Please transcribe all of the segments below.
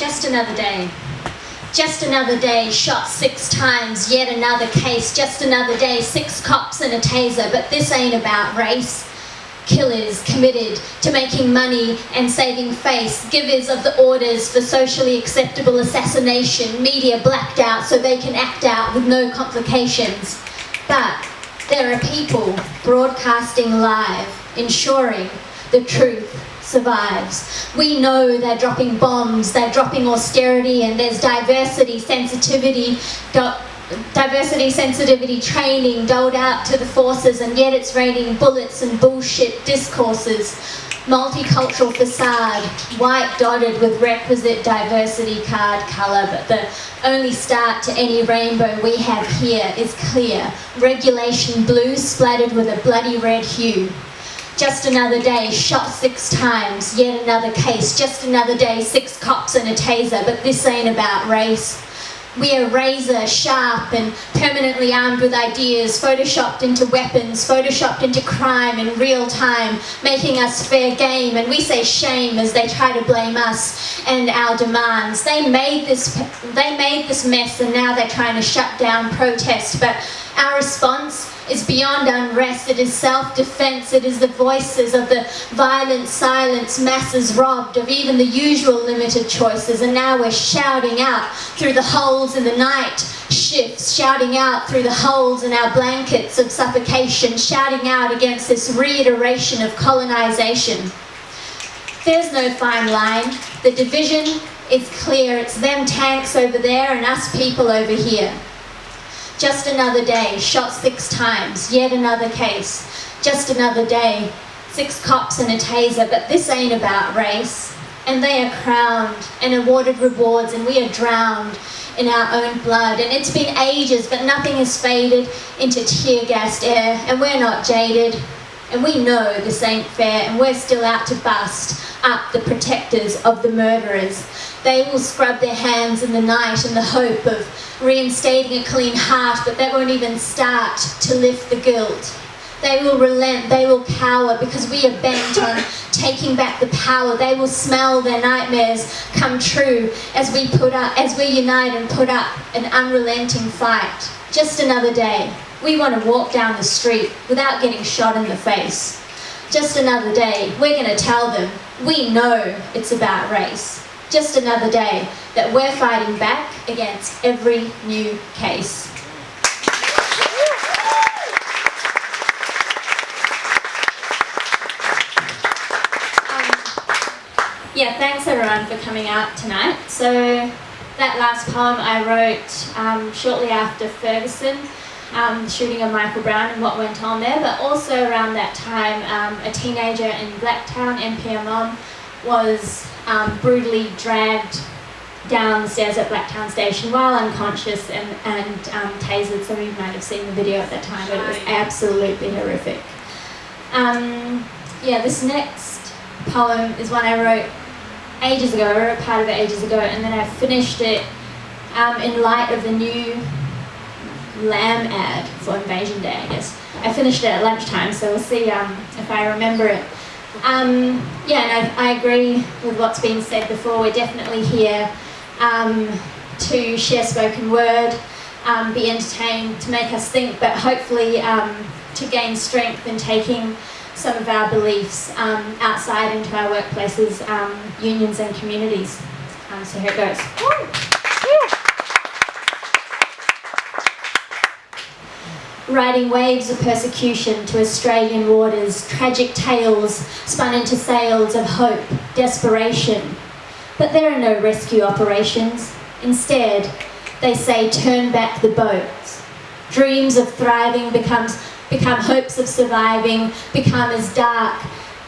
Just another day. Just another day, shot 6 times, yet another case. Just another day, 6 cops and a taser, but this ain't about race. Killers committed to making money and saving face, givers of the orders for socially acceptable assassination, media blacked out so they can act out with no complications. But there are people broadcasting live, ensuring the truth survives. We know they're dropping bombs, they're dropping austerity, and there's diversity sensitivity training doled out to the forces, and yet it's raining bullets and bullshit discourses. Multicultural facade, white dotted with requisite diversity card colour, but the only start to any rainbow we have here is clear. Regulation blue splattered with a bloody red hue. Just another day, shot 6 times, yet another case. Just another day, 6 cops and a taser, but this ain't about race. We are razor sharp and permanently armed with ideas, photoshopped into weapons, photoshopped into crime in real time, making us fair game, and we say shame as they try to blame us and our demands. They made this mess, and now they're trying to shut down protest, but our response is beyond unrest. It is self-defense. It is the voices of the violent silence, masses robbed of even the usual limited choices, and now we're shouting out through the holes in the night shifts, shouting out through the holes in our blankets of suffocation, shouting out against this reiteration of colonization. There's no fine line. The division is clear. It's them tanks over there and us people over here. Just another day, shot 6 times, yet another case. Just another day, 6 cops and a taser, but this ain't about race. And they are crowned and awarded rewards, and we are drowned in our own blood. And it's been ages, but nothing has faded into tear-gassed air, and we're not jaded. And we know this ain't fair, and we're still out to bust up the protectors of the murderers. They will scrub their hands in the night in the hope of reinstating a clean heart, but that won't even start to lift the guilt. They will relent, they will cower, because we are bent on taking back the power. They will smell their nightmares come true as we unite and put up an unrelenting fight. Just another day. We want to walk down the street without getting shot in the face. Just another day. We're going to tell them we know it's about race. Just another day that we're fighting back against every new case. Thanks everyone for coming out tonight. So that last poem I wrote shortly after Ferguson, shooting of Michael Brown and what went on there, but also around that time a teenager in Blacktown, NPR Mom, was brutally dragged down the stairs at Blacktown Station while unconscious and tasered. Some of you might have seen the video at that time, but it was absolutely horrific. This next poem is one I wrote ages ago. I wrote part of it ages ago, and then I finished it in light of the new lamb ad for Invasion Day, I guess. I finished it at lunchtime, so we'll see if I remember it. And I agree with what's been said before. We're definitely here to share spoken word, be entertained, to make us think, but hopefully to gain strength in taking some of our beliefs outside into our workplaces, unions and communities. So here it goes. Riding waves of persecution to Australian waters, tragic tales spun into sails of hope, desperation. But there are no rescue operations. Instead, they say turn back the boats. Dreams of thriving become hopes of surviving, become as dark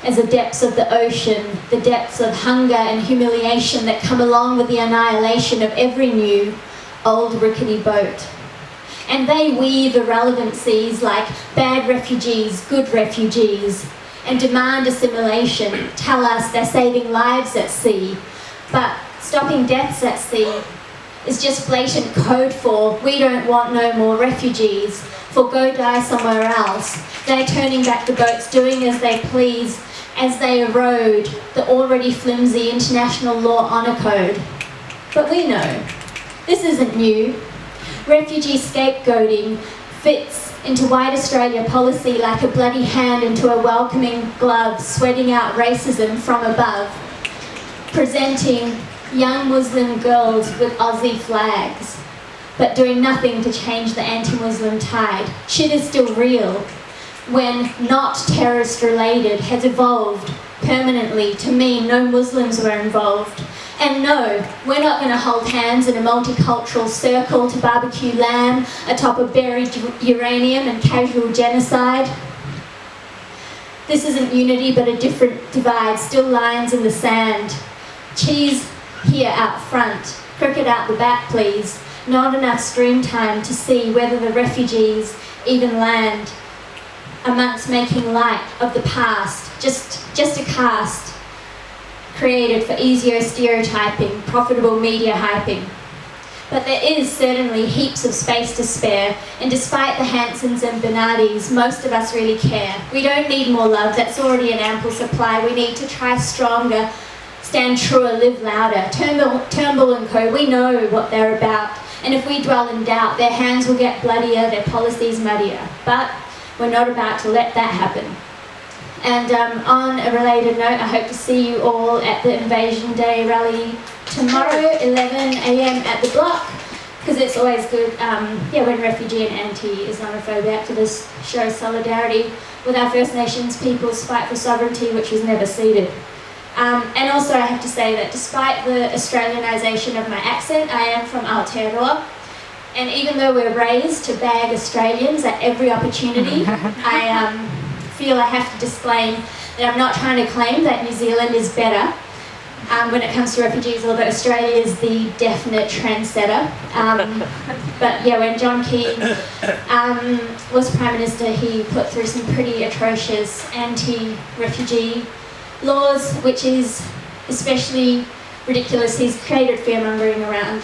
as the depths of the ocean, the depths of hunger and humiliation that come along with the annihilation of every new, old rickety boat. And they weave irrelevancies like bad refugees, good refugees, and demand assimilation, tell us they're saving lives at sea. But stopping deaths at sea is just blatant code for we don't want no more refugees, for go die somewhere else. They're turning back the boats, doing as they please, as they erode the already flimsy international law honour code. But we know this isn't new. Refugee scapegoating fits into white Australia policy like a bloody hand into a welcoming glove, sweating out racism from above, presenting young Muslim girls with Aussie flags, but doing nothing to change the anti-Muslim tide. Shit is still real when not terrorist related has evolved permanently to mean no Muslims were involved. And no, we're not going to hold hands in a multicultural circle to barbecue lamb atop of buried uranium and casual genocide. This isn't unity but a different divide, still lines in the sand. Cheese here out front, cricket out the back please. Not enough stream time to see whether the refugees even land amongst making light of the past, just a cast created for easier stereotyping, profitable media hyping. But there is certainly heaps of space to spare, and despite the Hansons and Bernardis, most of us really care. We don't need more love, that's already an ample supply. We need to try stronger, stand truer, live louder. Turnbull and co, we know what they're about, and if we dwell in doubt, their hands will get bloodier, their policies muddier. But we're not about to let that happen. And on a related note, I hope to see you all at the Invasion Day rally tomorrow, 11 a.m. at the block, because it's always good, when refugee and anti-Islamophobe activists show solidarity with our First Nations people's fight for sovereignty, which was never ceded. And also I have to say that despite the Australianisation of my accent, I am from Aotearoa. And even though we're raised to bag Australians at every opportunity, I feel I have to disclaim that I'm not trying to claim that New Zealand is better when it comes to refugees, although Australia is the definite trendsetter. But yeah, when John Key was Prime Minister, he put through some pretty atrocious anti-refugee laws, which is especially ridiculous. He's created fear-mongering around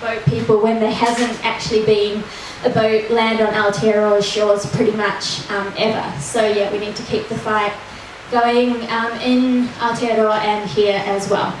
boat people when there hasn't actually been a boat land on Aotearoa's shores pretty much ever. So yeah, we need to keep the fight going in Aotearoa and here as well.